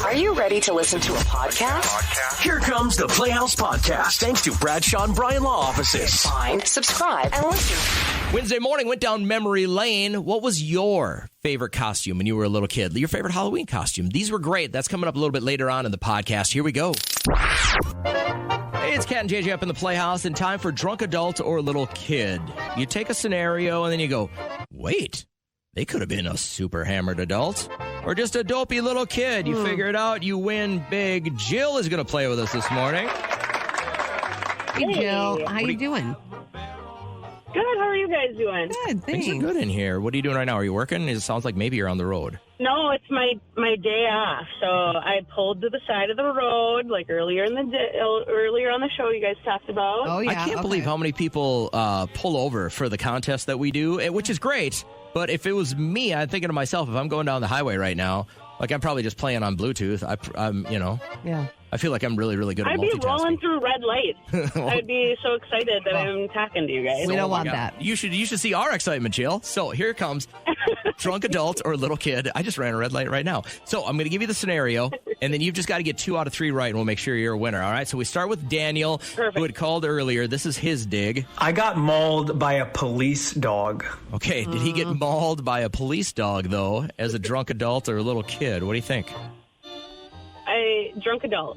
Are you ready to listen to a podcast? Here comes the Playhouse Podcast, thanks to Bradshaw and Bryan Law Offices. Find, subscribe, and listen. Wednesday morning went down memory lane. What was your favorite costume when you were a little kid? Your favorite Halloween costume? These were great. That's coming up a little bit later on in the podcast. Here we go. Hey, it's Cat and JJ up in the Playhouse, and time for Drunk Adult or Little Kid. You take a scenario, and then you go, wait, they could have been a super hammered adult or just a dopey little kid. You figure it out. You win big. Jill is going to play with us this morning. Hey, Jill. How you doing? Good. How are you guys doing? Good, thanks. Things are good in here. What are you doing right now? Are you working? It sounds like maybe you're on the road. No, it's my day off. So I pulled to the side of the road, like earlier on the show you guys talked about. Oh, yeah. I can't believe how many people pull over for the contest that we do, which is great. But if it was me, I'm thinking to myself, if I'm going down the highway right now, like I'm probably just playing on Bluetooth. I'm Yeah. I feel like I'm really, really good at multitasking. I'd be rolling through red lights. I'd be so excited that I'm talking to you guys. We don't Oh my want God. that. You should see our excitement, Jill. So here it comes. Drunk adult or little kid. I just ran a red light right now. So I'm going to give you the scenario, and then you've just got to get 2 out of 3 right, and we'll make sure you're a winner. All right? So we start with Daniel, Perfect. who had called earlier. This is his dig. I got mauled by a police dog. Okay, did he get mauled by a police dog, though, as a drunk adult or a little kid? What do you think? Drunk adult.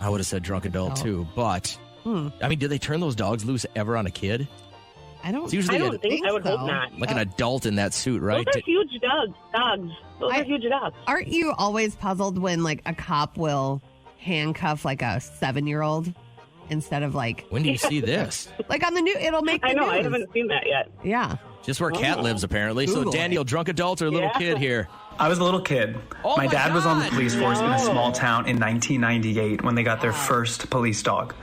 I would have said drunk adult, too, but... I mean, did they turn those dogs loose ever on a kid? I don't. It's usually I don't think. I would so. hope not. like an adult in that suit, right? Those are huge dogs. Those are huge dogs. Aren't you always puzzled when like a cop will handcuff like a 7-year-old instead of like When do you see this? like on the new? It'll make the I know. news. I haven't seen that yet. Yeah. Just where Cat lives, apparently. So, Google it. Daniel, drunk adult or little Yeah. kid here? I was a little kid. Oh my my dad was on the God. police force in a No. small town in 1998 when they got their first police dog.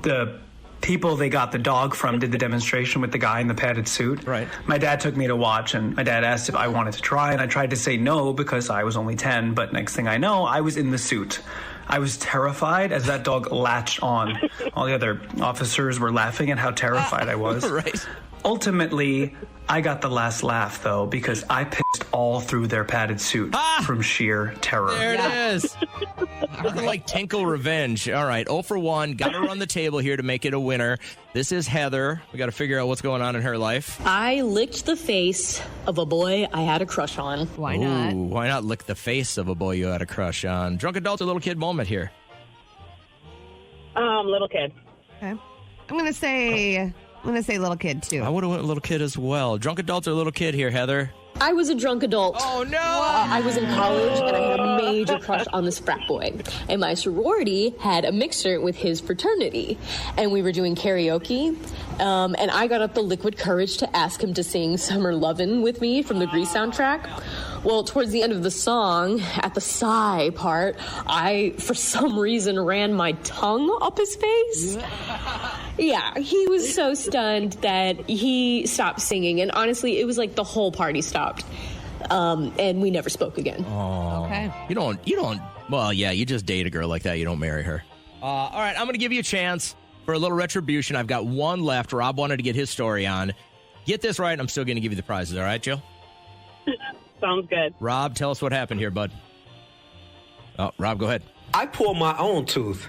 The people they got the dog from did the demonstration with the guy in the padded suit. Right. My dad took me to watch, and my dad asked if I wanted to try, and I tried to say no because I was only 10, but next thing I know, I was in the suit. I was terrified as that dog latched on. All the other officers were laughing at how terrified I was. Right. Ultimately, I got the last laugh, though, because I pissed all through their padded suit from sheer terror. There it is. Nothing like Tinkle revenge. All right, 0 for 1. Got her on the table here to make it a winner. This is Heather. We got to figure out what's going on in her life. I licked the face of a boy I had a crush on. Why not? Ooh, why not lick the face of a boy you had a crush on? Drunk adult or little kid moment here? Little kid. Okay. I'm gonna say little kid too. I would have went little kid as well. Drunk adult or little kid here, Heather? I was a drunk adult. Oh, no. I was in college and I had a major crush on this frat boy. And my sorority had a mixer with his fraternity. And we were doing karaoke. And I got up the liquid courage to ask him to sing Summer Lovin' with me from the Grease soundtrack. Well, towards the end of the song, at the sigh part, I, for some reason, ran my tongue up his face. Yeah, he was so stunned that he stopped singing. And honestly, it was like the whole party stopped. And we never spoke again. Oh. Okay. You don't, well, yeah, you just date a girl like that. You don't marry her. All right, I'm going to give you a chance for a little retribution. I've got one left. Rob wanted to get his story on. Get this right, I'm still going to give you the prizes. All right, Jill? Sounds good. Rob, tell us what happened here, bud. Oh, Rob, go ahead. I pulled my own tooth.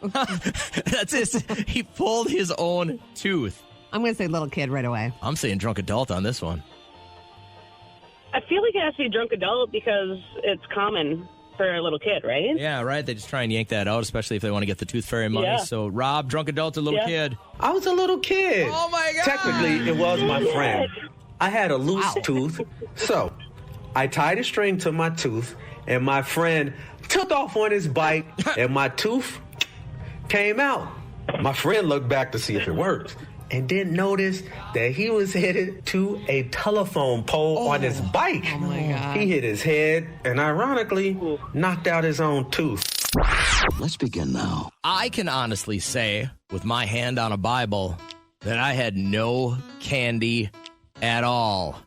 That's it. He pulled his own tooth. I'm gonna say little kid right away. I'm saying drunk adult on this one. I feel like it has to be drunk adult because it's common for a little kid, right? Yeah, right. They just try and yank that out, especially if they want to get the tooth fairy money. Yeah. So, Rob, drunk adult or little kid? I was a little kid. Oh, my God. Technically, it was my friend. I had a loose tooth, so I tied a string to my tooth, and my friend took off on his bike, and my tooth came out. My friend looked back to see if it worked and didn't notice that he was headed to a telephone pole on his bike. Oh my God. He hit his head and ironically knocked out his own tooth. Let's begin now. I can honestly say, with my hand on a Bible, that I had no candy at all.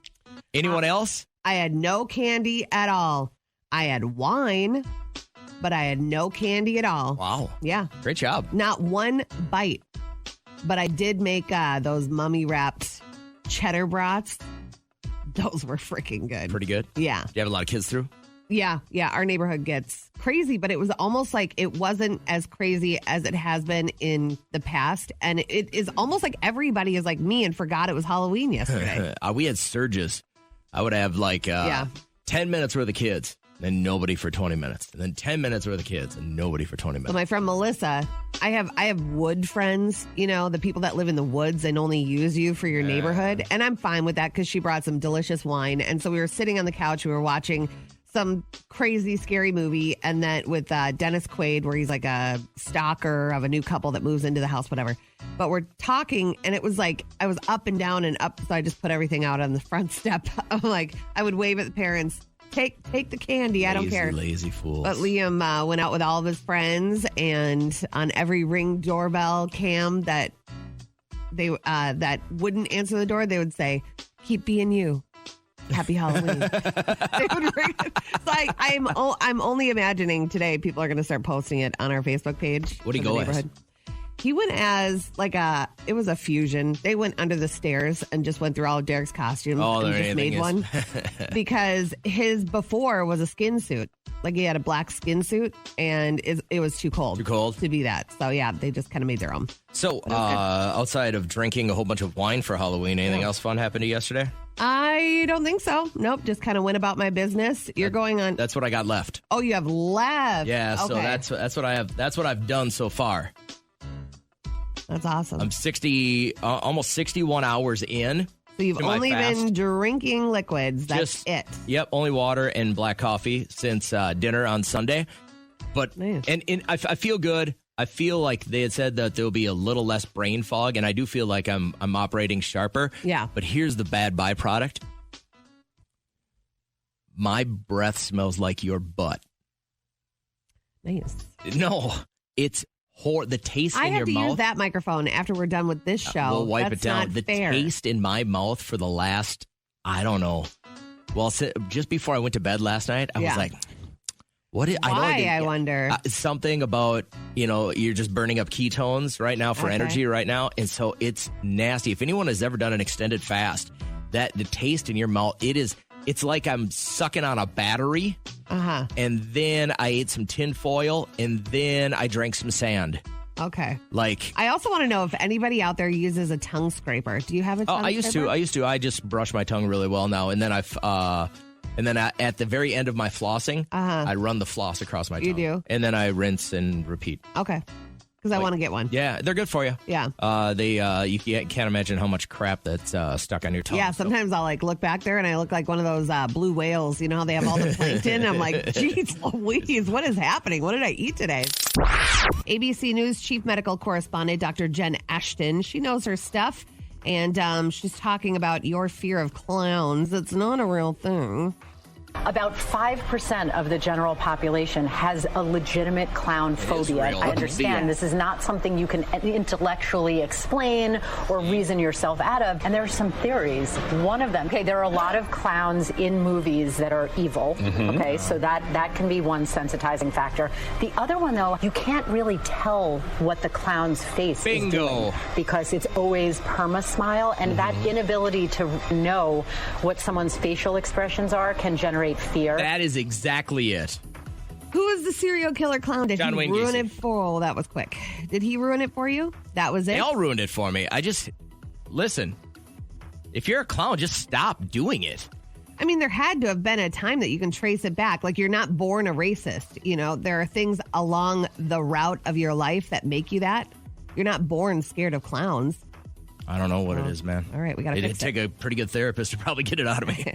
Anyone else? I had no candy at all. I had wine, but I had no candy at all. Wow. Yeah. Great job. Not one bite. But I did make those mummy wrapped cheddar brats. Those were freaking good. Pretty good. Yeah. Do you have a lot of kids through? Yeah. Our neighborhood gets crazy, but it was almost like it wasn't as crazy as it has been in the past. And it is almost like everybody is like me and forgot it was Halloween yesterday. We had surges. I would have 10 minutes worth of kids, then nobody for 20 minutes. And then 10 minutes worth of kids and nobody for 20 minutes. So my friend Melissa, I have wood friends, the people that live in the woods and only use you for your neighborhood. And I'm fine with that because she brought some delicious wine. And so we were sitting on the couch, we were watching some crazy, scary movie, and then with Dennis Quaid, where he's like a stalker of a new couple that moves into the house, whatever. But we're talking, and it was like I was up and down and up, so I just put everything out on the front step. I'm like, I would wave at the parents, take the candy, I don't care. Lazy fools. But Liam went out with all of his friends, and on every Ring doorbell cam that they that wouldn't answer the door, they would say, "Keep being you. Happy Halloween." They would ring it. So I'm only imagining today people are going to start posting it on our Facebook page. What do you go as? He went as it was a fusion. They went under the stairs and just went through all of Derek's costumes and just made one. Because his before was a skin suit. Like he had a black skin suit and it was too cold. Too cold? To be that. So yeah, they just kind of made their own. So outside of drinking a whole bunch of wine for Halloween, anything else fun happened to you yesterday? I don't think so. Nope. Just kind of went about my business. You're going on. That's what I got left. Oh, you have left. Yeah. So okay. that's what I have. That's what I've done so far. That's awesome. I'm almost 61 hours in. So you've only been drinking liquids. That's it. Yep. Only water and black coffee since dinner on Sunday. But nice. and I feel good. I feel like they had said that there'll be a little less brain fog, and I do feel like I'm operating sharper. Yeah. But here's the bad byproduct. My breath smells like your butt. Nice. No, it's the taste in your mouth. I have to use that microphone after we're done with this show. We'll wipe it down. Not the fair. taste in my mouth for the last, I don't know. Well, just before I went to bed last night, I was like, what? I wonder. Something about, you're just burning up ketones right now for energy right now. And so it's nasty. If anyone has ever done an extended fast, the taste in your mouth, it's like I'm sucking on a battery. Uh-huh. And then I ate some tin foil, and then I drank some sand. Okay. I also want to know if anybody out there uses a tongue scraper. Do you have a tongue scraper? I used to. I just brush my tongue really well now, and then at the very end of my flossing, I run the floss across my tongue. You do? And then I rinse and repeat. Okay. Because I want to get one. Yeah, they're good for you. Yeah. You can't imagine how much crap that's stuck on your tongue. Yeah, sometimes I'll look back there and I look like one of those blue whales. You know how they have all the plankton? I'm like, geez Louise, what is happening? What did I eat today? ABC News chief medical correspondent Dr. Jen Ashton. She knows her stuff. And she's talking about your fear of clowns. It's not a real thing. About 5% of the general population has a legitimate clown phobia. I understand this is not something you can intellectually explain or reason yourself out of. And there are some theories. One of them, there are a lot of clowns in movies that are evil. Mm-hmm. So that can be one sensitizing factor. The other one, though, you can't really tell what the clown's face is doing because it's always perma-smile. And that inability to know what someone's facial expressions are can generate fear. That is exactly it. Who is the serial killer clown? Did John he Wayne ruin Gacy. it for? Oh, that was quick. Did he ruin it for you? That was it? They all ruined it for me. Listen, if you're a clown, just stop doing it. I mean, there had to have been a time that you can trace it back. Like, you're not born a racist. There are things along the route of your life that make you that. You're not born scared of clowns. I don't know what it is, man. All right, we got to fix it. It'd take a pretty good therapist to probably get it out of me.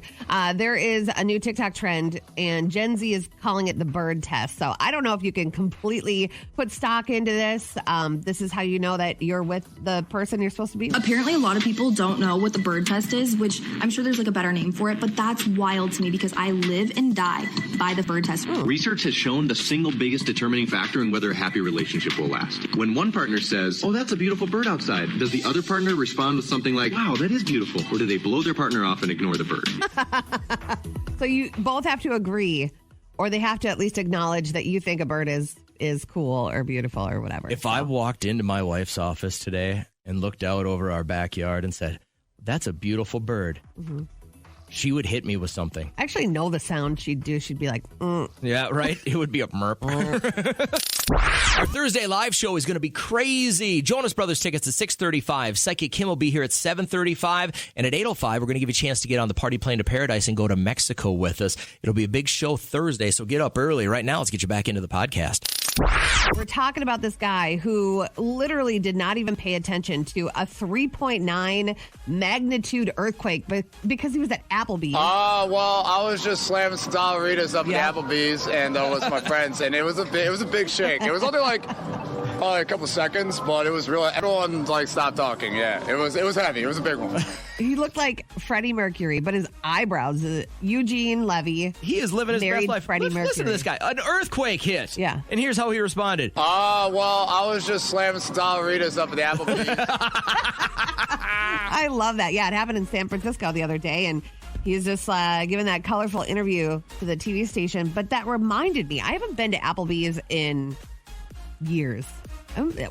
There is a new TikTok trend, and Gen Z is calling it the bird test. So I don't know if you can completely put stock into this. This is how you know that you're with the person you're supposed to be with. Apparently, a lot of people don't know what the bird test is, which I'm sure there's a better name for it, but that's wild to me because I live and die by the bird test. Research has shown the single biggest determining factor in whether a happy relationship will last. When one partner says, "Oh, that's a beautiful bird outside," does the other partner respond with something like, "Wow, that is beautiful," or do they blow their partner off and ignore the bird? So you both have to agree, or they have to at least acknowledge that you think a bird is cool or beautiful or whatever. If I walked into my wife's office today and looked out over our backyard and said, "That's a beautiful bird," she would hit me with something. I actually know the sound she'd do. She'd be like, Yeah, right? It would be a merp. Our Thursday live show is going to be crazy. Jonas Brothers tickets at 6:35. Psychic Kim will be here at 7:35. And at 8:05, we're going to give you a chance to get on the party plane to paradise and go to Mexico with us. It'll be a big show Thursday, so get up early. Right now, let's get you back into the podcast. We're talking about this guy who literally did not even pay attention to a 3.9 magnitude earthquake because he was at Applebee's. Well, I was just slamming some Dollaritas up at Applebee's and with my friends, and it was a big shake. It was only like a couple seconds, but it was real. Everyone stopped talking. Yeah, it was heavy. It was a big one. He looked like Freddie Mercury, but his eyebrows. Eugene Levy. He is living his best life. Freddie Mercury. Listen to this guy. An earthquake hit. Yeah. And here's how he responded. Well, I was just slamming some Dollaritas up at the Applebee's. I love that. Yeah, it happened in San Francisco the other day, and he's just giving that colorful interview to the TV station. But that reminded me, I haven't been to Applebee's in years.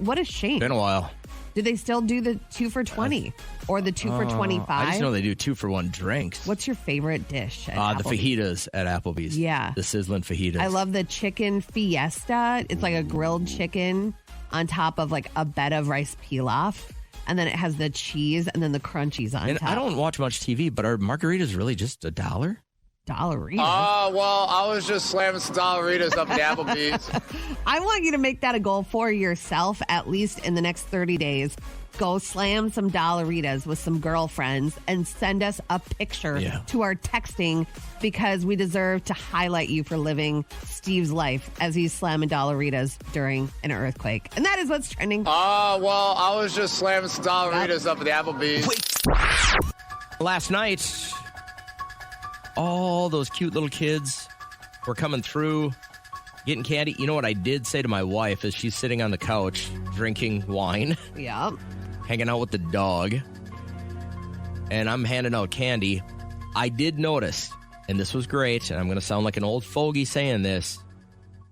What a shame. Been a while. Do they still do the 2 for $20 or the 2 for $25? I just know they do 2 for $1 drinks. What's your favorite dish at the fajitas at Applebee's. Yeah. The sizzling fajitas. I love the chicken fiesta. It's like a grilled chicken on top of a bed of rice pilaf. And then it has the cheese and then the crunchies on top. I don't watch much TV, but are margaritas really just $1? Dollaritas? Well, I was just slamming some Dollaritas up at Applebee's. I want you to make that a goal for yourself, at least in the next 30 days. Go slam some Dollaritas with some girlfriends and send us a picture to our texting, because we deserve to highlight you for living Steve's life as he's slamming Dollaritas during an earthquake. And that is what's trending. Well, I was just slamming some Dollaritas up at the Applebee's. Last night, all those cute little kids were coming through, getting candy. You know what I did say to my wife as she's sitting on the couch drinking wine? Yeah. Hanging out with the dog. And I'm handing out candy. I did notice, and this was great, and I'm going to sound like an old fogey saying this,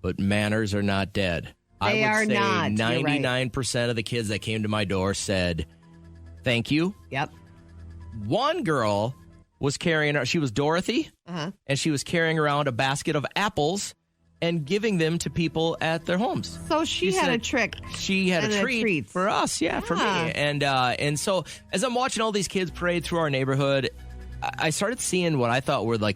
but manners are not dead. They are not. 99% of the kids that came to my door said, thank you. Yep. One girl was carrying, she was Dorothy, and she was carrying around a basket of apples and giving them to people at their homes. So she had a trick. She had a treat for us, for me. And so as I'm watching all these kids parade through our neighborhood, I started seeing what I thought were the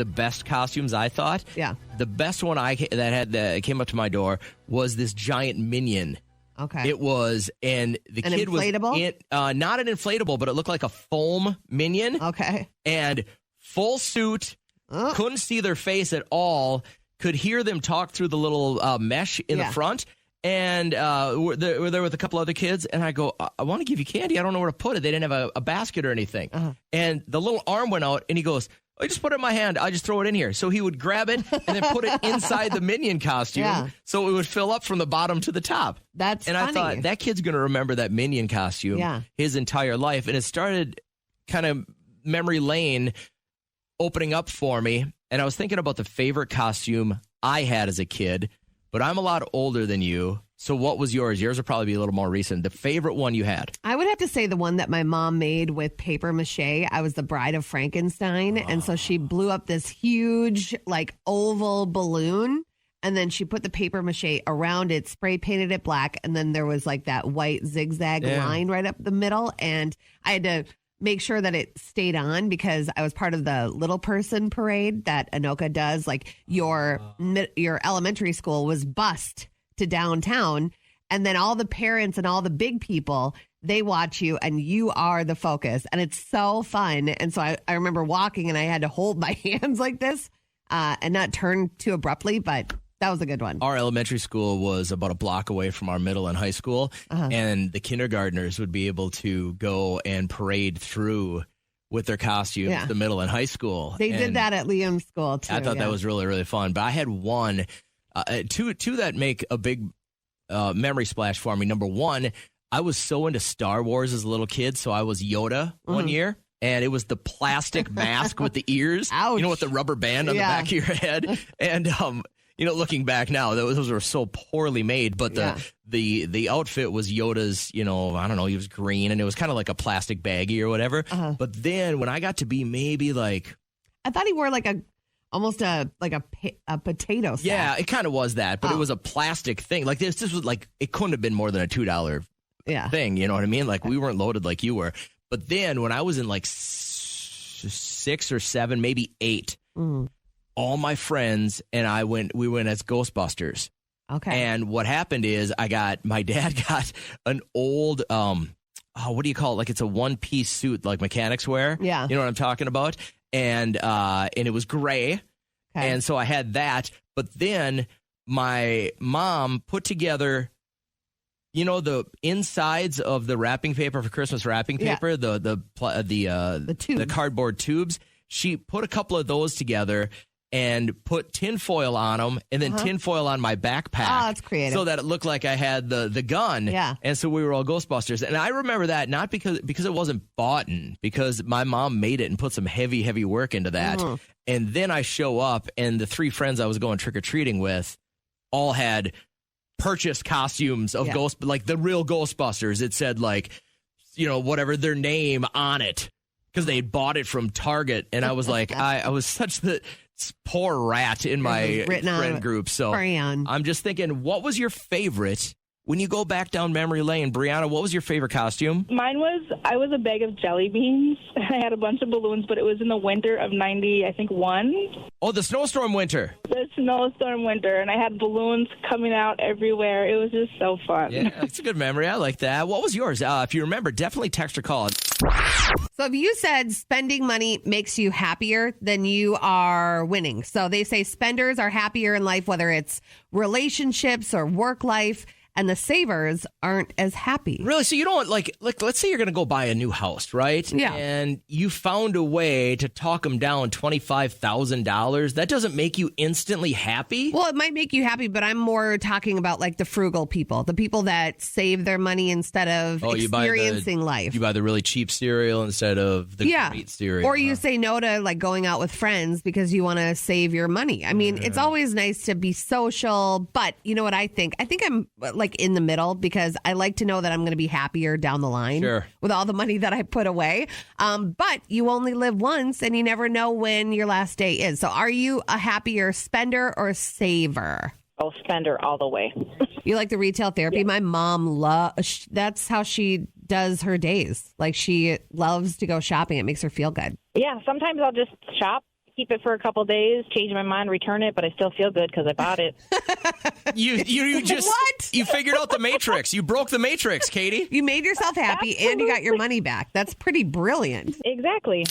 best costumes. I thought, the best one that came up to my door was this giant minion. Okay. It was, and the kid inflatable? was not an inflatable, but it looked like a foam minion. Okay. And full suit, couldn't see their face at all, could hear them talk through the little mesh in the front. And we're there with a couple other kids, and I go, I want to give you candy. I don't know where to put it. They didn't have a basket or anything. And the little arm went out, and he goes, I just put it in my hand. I just throw it in here. So he would grab it and then put it inside the Minion costume so it would fill up from the bottom to the top. That's funny. I thought, that kid's going to remember that Minion costume his entire life. And it started kind of memory lane opening up for me. And I was thinking about the favorite costume I had as a kid, but I'm a lot older than you. So what was yours? Yours would probably be a little more recent. The favorite one you had? I would have to say the one that my mom made with paper mache. I was the Bride of Frankenstein. And so she blew up this huge, oval balloon. And then she put the paper mache around it, spray painted it black. And then there was that white zigzag line right up the middle. And I had to make sure that it stayed on because I was part of the little person parade that Anoka does. Your elementary school was bused to downtown, and then all the parents and all the big people, they watch you and you are the focus, and it's so fun. And so I remember walking and I had to hold my hands like this and not turn too abruptly, but that was a good one. Our elementary school was about a block away from our middle and high school, and the kindergartners would be able to go and parade through with their costumes, the middle and high school. They did that at Liam's school, too. I thought that was really, really fun. But I had one, two that make a big memory splash for me. Number one, I was so into Star Wars as a little kid, so I was Yoda one year. And it was the plastic mask with the ears. Ouch. You know, with the rubber band on the back of your head. And looking back now, those were so poorly made. But the outfit was Yoda's, I don't know, he was green, and it was kind of like a plastic baggie or whatever. But then when I got to be maybe like, I thought he wore like almost a potato sack. Yeah, it kind of was that, but it was a plastic thing. Like this was like, it couldn't have been more than a $2 thing. You know what I mean? Like we weren't loaded like you were. But then when I was in like 6 or 7, maybe 8, all my friends and we went as Ghostbusters. Okay. And what happened is my dad got an old, what do you call it? Like it's a one-piece suit, like mechanics wear. Yeah. You know what I'm talking about? And it was gray. Okay. And so I had that. But then my mom put together, the insides of the wrapping paper for Christmas wrapping paper, the cardboard tubes. She put a couple of those together and put tinfoil on them, and then tinfoil on my backpack. Oh, that's creative. So that it looked like I had the gun. Yeah. And so we were all Ghostbusters. And I remember that not because it wasn't bought in, because my mom made it and put some heavy work into that. And then I show up, and the 3 friends I was going trick-or-treating with all had purchased costumes of like the real Ghostbusters. It said like, whatever their name on it, because they had bought it from Target. And I was like, I was such the poor rat in my friend group. So crayon. I'm just thinking, what was your favorite when you go back down memory lane? Brianna, what was your favorite costume? Mine I was a bag of jelly beans. I had a bunch of balloons, but it was in the winter of 91. Oh, the snowstorm winter. The snowstorm winter, and I had balloons coming out everywhere. It was just so fun. Yeah, it's a good memory. I like that. What was yours? If you remember, definitely text or call. So if you said spending money makes you happier, then you are winning. So they say spenders are happier in life, whether it's relationships or work life. And the savers aren't as happy. Really? So you don't like let's say you're going to go buy a new house, right? Yeah. And you found a way to talk them down $25,000. That doesn't make you instantly happy? Well, it might make you happy, but I'm more talking about like the frugal people, the people that save their money instead of experiencing life. You buy the really cheap cereal instead of the great cereal. Or you say no to like going out with friends because you want to save your money. I mean, it's always nice to be social, but you know what I think? I think I'm like in the middle, because I like to know that I'm going to be happier down the line with all the money that I put away. But you only live once, and you never know when your last day is. So are you a happier spender or saver? Oh, spender all the way. You like the retail therapy? Yeah. My mom that's how she does her days. Like she loves to go shopping. It makes her feel good. Yeah, sometimes I'll just shop, keep it for a couple of days, change my mind, return it, but I still feel good because I bought it. You just what? You figured out the Matrix. You broke the Matrix, Katie. You made yourself happy and you got your money back. That's pretty brilliant. Exactly.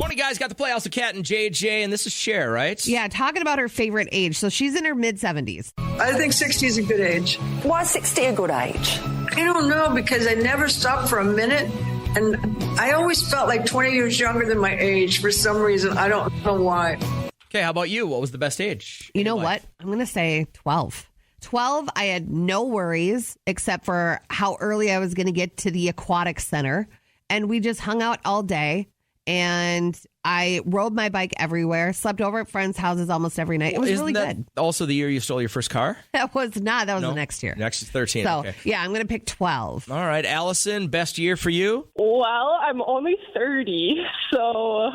Morning, guys. Got the Playhouse of Cat and JJ, and this is Cher, right? Yeah, talking about her favorite age. So she's in her mid-70s. I think 60 is a good age. Why is 60 a good age? I don't know, because I never stopped for a minute. And I always felt like 20 years younger than my age for some reason. I don't know why. Okay, how about you? What was the best age? You know what? I'm going to say 12. 12, I had no worries except for how early I was going to get to the aquatic center. And we just hung out all day. And I rode my bike everywhere, slept over at friends' houses almost every night. It was really good. Also the year you stole your first car? That was not. That was the next year. Next is 13. So, okay. Yeah, I'm going to pick 12. All right. Allison, best year for you? Well, I'm only 30, so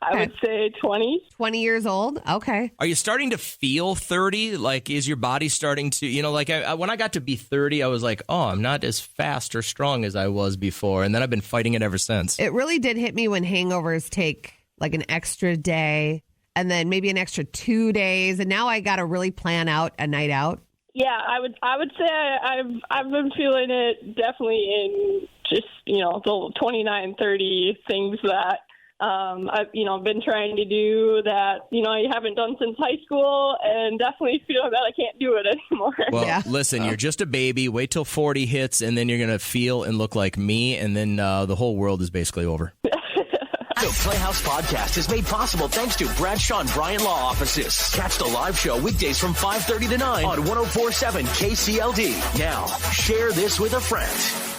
I would say 20. 20 years old? Okay. Are you starting to feel 30? Like, is your body starting to, like when I got to be 30, I was like, oh, I'm not as fast or strong as I was before. And then I've been fighting it ever since. It really did hit me when hangovers take like an extra day and then maybe an extra 2 days. And now I got to really plan out a night out. Yeah, I would say I've been feeling it definitely in just, the 29, 30 things that I've been trying to do that, I haven't done since high school, and definitely feel that I can't do it anymore. Well, listen, you're just a baby. Wait till 40 hits, and then you're going to feel and look like me, and then the whole world is basically over. The Playhouse Podcast is made possible thanks to Bradshaw and Bryan Law Offices. Catch the live show weekdays from 5:30 to 9 on 104.7 KCLD. Now, share this with a friend.